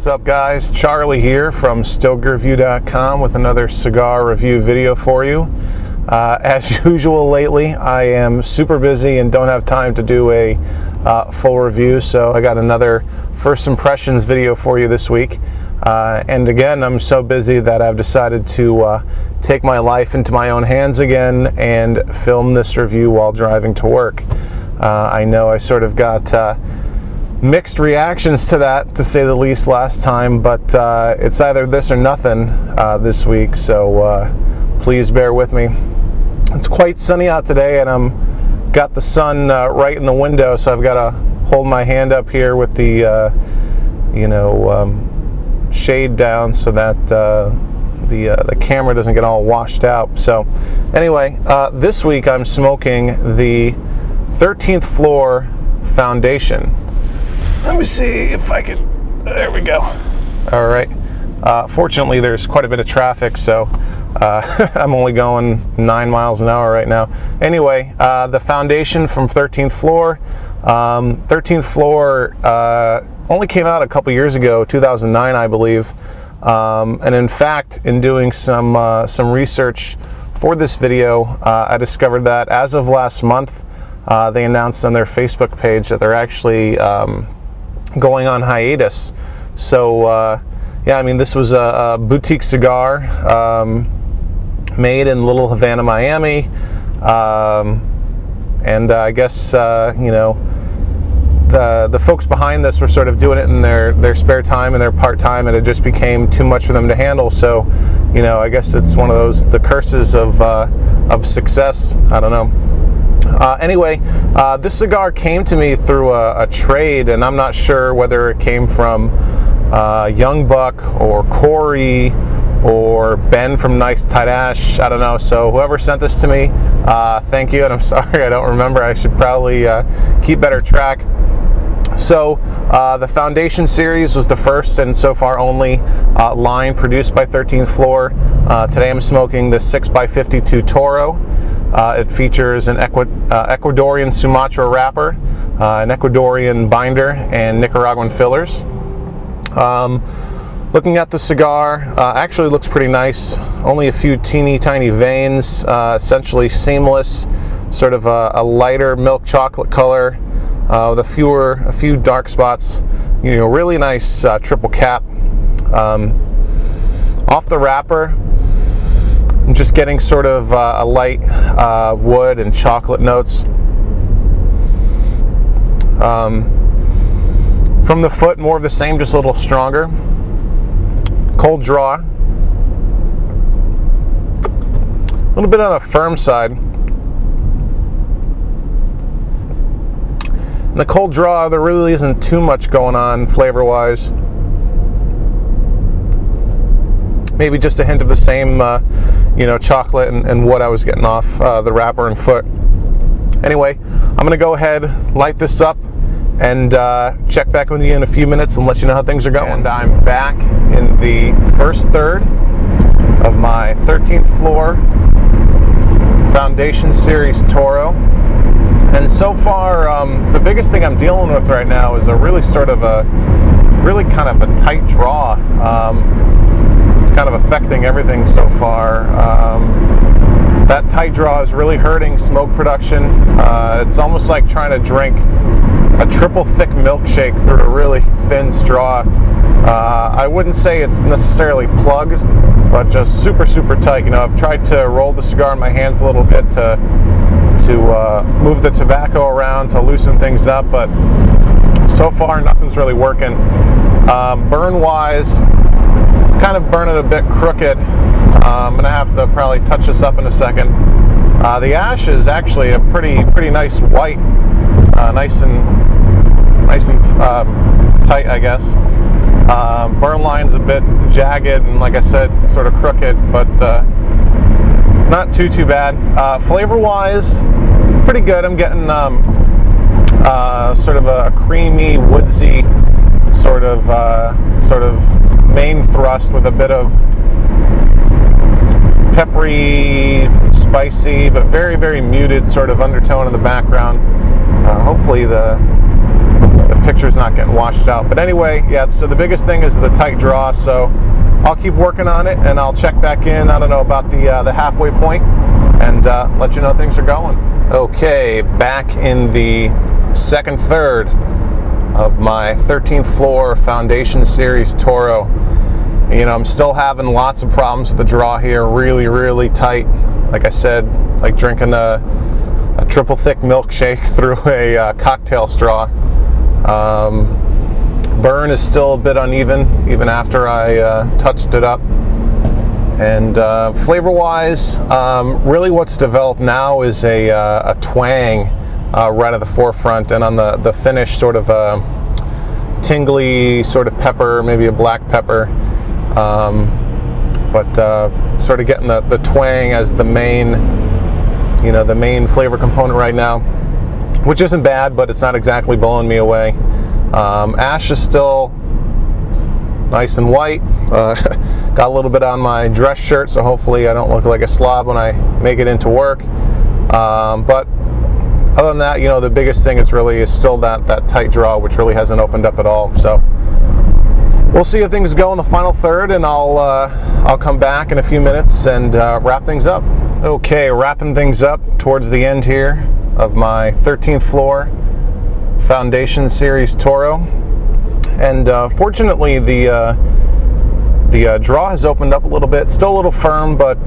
What's up, guys? Charlie here from StogieReview.com with another cigar review video for you. As usual lately, I am super busy and don't have time to do a full review, so I got another first impressions video for you this week. And again, I'm so busy that I've decided to take my life into my own hands again and film this review while driving to work. I know I sort of got mixed reactions to that, to say the least, last time, but it's either this or nothing this week, so please bear with me. It's quite sunny out today, and I'm got the sun right in the window, so I've got to hold my hand up here with the shade down so that the camera doesn't get all washed out. So anyway, this week I'm smoking the 13th Floor Foundation. Let me see if I can, there we go. All right. Fortunately, there's quite a bit of traffic, so I'm only going 9 miles an hour right now. Anyway, the Foundation from 13th Floor. 13th Floor only came out a couple years ago, 2009, I believe. And in fact, in doing some research for this video, I discovered that as of last month, they announced on their Facebook page that they're actually going on hiatus. So yeah, I mean, this was a boutique cigar made in Little Havana, Miami, and I guess you know, the folks behind this were sort of doing it in their spare time and their part-time, and it just became too much for them to handle. So, you know, I guess it's one of the curses of success. I don't know. Anyway, this cigar came to me through a trade, and I'm not sure whether it came from Young Buck or Corey or Ben from Nice Tight Ash. I don't know. So whoever sent this to me, thank you, and I'm sorry I don't remember. I should probably keep better track. So the Foundation series was the first and so far only line produced by 13th Floor. Today I'm smoking the 6x52 Toro. It features an Ecuadorian Sumatra wrapper, an Ecuadorian binder, and Nicaraguan fillers. Looking at the cigar, actually looks pretty nice. Only a few teeny tiny veins, essentially seamless, sort of a lighter milk chocolate color, with a few dark spots. You know, really nice triple cap. Off the wrapper, I'm just getting sort of a light wood and chocolate notes. From the foot, more of the same, just a little stronger. Cold draw. A little bit on the firm side. In the cold draw, there really isn't too much going on flavor-wise. Maybe just a hint of the same, you know, chocolate and wood I was getting off the wrapper and foot. Anyway, I'm going to go ahead, light this up, and check back with you in a few minutes and let you know how things are going. And I'm back in the first third of my 13th Floor Foundation Series Toro. And so far, the biggest thing I'm dealing with right now is a really kind of a tight draw. It's kind of affecting everything so far. That tight draw is really hurting smoke production. It's almost like trying to drink a triple thick milkshake through a really thin straw. I wouldn't say it's necessarily plugged, but just super tight. You know, I've tried to roll the cigar in my hands a little bit to move the tobacco around to loosen things up, but so far nothing's really working. Burn wise, it's kind of burning a bit crooked. I'm gonna have to probably touch this up in a second. The ash is actually a pretty nice white, nice and tight, I guess. Burn line's a bit jagged and, like I said, sort of crooked, but not too bad. Flavor wise, pretty good. I'm getting sort of a creamy, woodsy sort of main thrust with a bit of peppery, spicy, but very muted sort of undertone in the background. Hopefully the the picture's not getting washed out. But anyway, yeah, so the biggest thing is the tight draw, so I'll keep working on it, and I'll check back in, I don't know, about the halfway point, and let you know how things are going. Okay, back in the second third of my 13th floor Foundation Series Toro. You know, I'm still having lots of problems with the draw here, really, really tight. Like I said, like drinking a triple thick milkshake through a cocktail straw. Burn is still a bit uneven, even after I touched it up. And flavor-wise, really what's developed now is a twang right at the forefront, and on the finish, sort of a tingly sort of pepper, maybe a black pepper. But sort of getting the twang as the main, you know, the main flavor component right now, which isn't bad, but it's not exactly blowing me away. Ash is still nice and white. Got a little bit on my dress shirt, so hopefully I don't look like a slob when I make it into work. But other than that, you know, the biggest thing is still that tight draw, which really hasn't opened up at all. So we'll see how things go in the final third, and I'll come back in a few minutes and wrap things up. Okay, wrapping things up towards the end here of my 13th floor Foundation Series Toro, and fortunately the draw has opened up a little bit. Still a little firm, but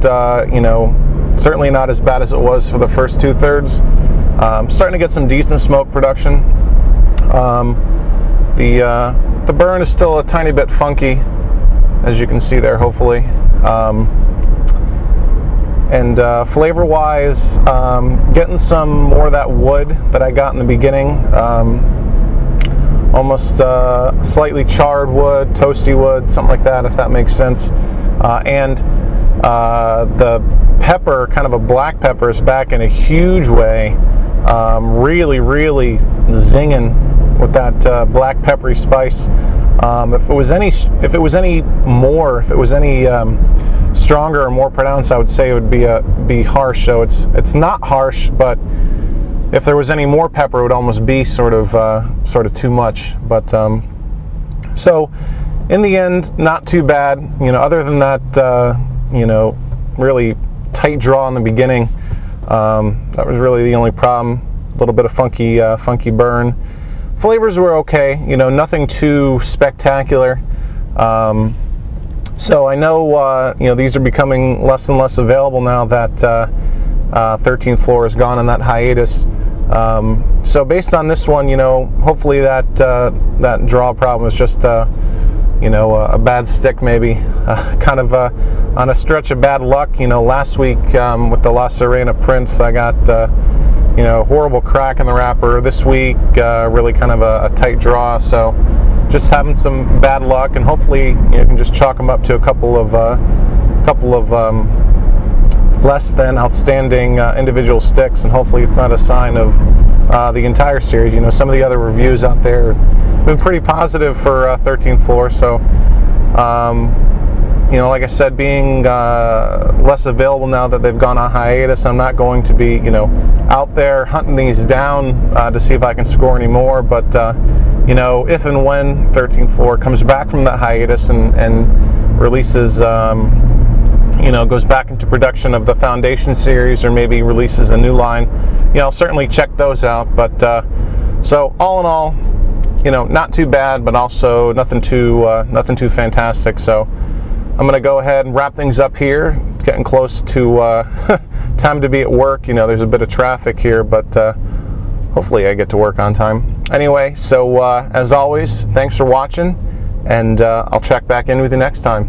you know, certainly not as bad as it was for the first 2/3. Starting to get some decent smoke production. The burn is still a tiny bit funky, as you can see there, hopefully. And flavor-wise, getting some more of that wood that I got in the beginning. Almost slightly charred wood, toasty wood, something like that, if that makes sense. And the pepper, kind of a black pepper, is back in a huge way. Really, really zinging with that black peppery spice. If it was any stronger or more pronounced, I would say it would be harsh. So it's not harsh, but if there was any more pepper, it would almost be sort of too much. But so in the end, not too bad. You know, other than that, you know, really tight draw in the beginning. That was really the only problem. A little bit of funky burn. Flavors were okay. You know, nothing too spectacular. So I know, you know, these are becoming less and less available now that 13th floor is gone on that hiatus. So based on this one, you know, hopefully that draw problem is just, you know, a bad stick maybe, kind of on a stretch of bad luck. You know, last week with the La Serena Prince, I got, you know, horrible crack in the wrapper. This week, really kind of a tight draw. So just having some bad luck, and hopefully you can just chalk them up to a couple of less than outstanding individual sticks, and hopefully it's not a sign of the entire series. You know, some of the other reviews out there have been pretty positive for 13th floor. So you know, like I said, being less available now that they've gone on hiatus, I'm not going to be, you know, out there hunting these down to see if I can score any more. But you know, if and when 13th floor comes back from that hiatus and releases, you know, goes back into production of the Foundation series, or maybe releases a new line, you know, I'll certainly check those out. But so all in all, you know, not too bad, but also nothing too fantastic. So I'm going to go ahead and wrap things up here. It's getting close to time to be at work. You know, there's a bit of traffic here, but hopefully I get to work on time. Anyway, so as always, thanks for watching, and I'll check back in with you next time.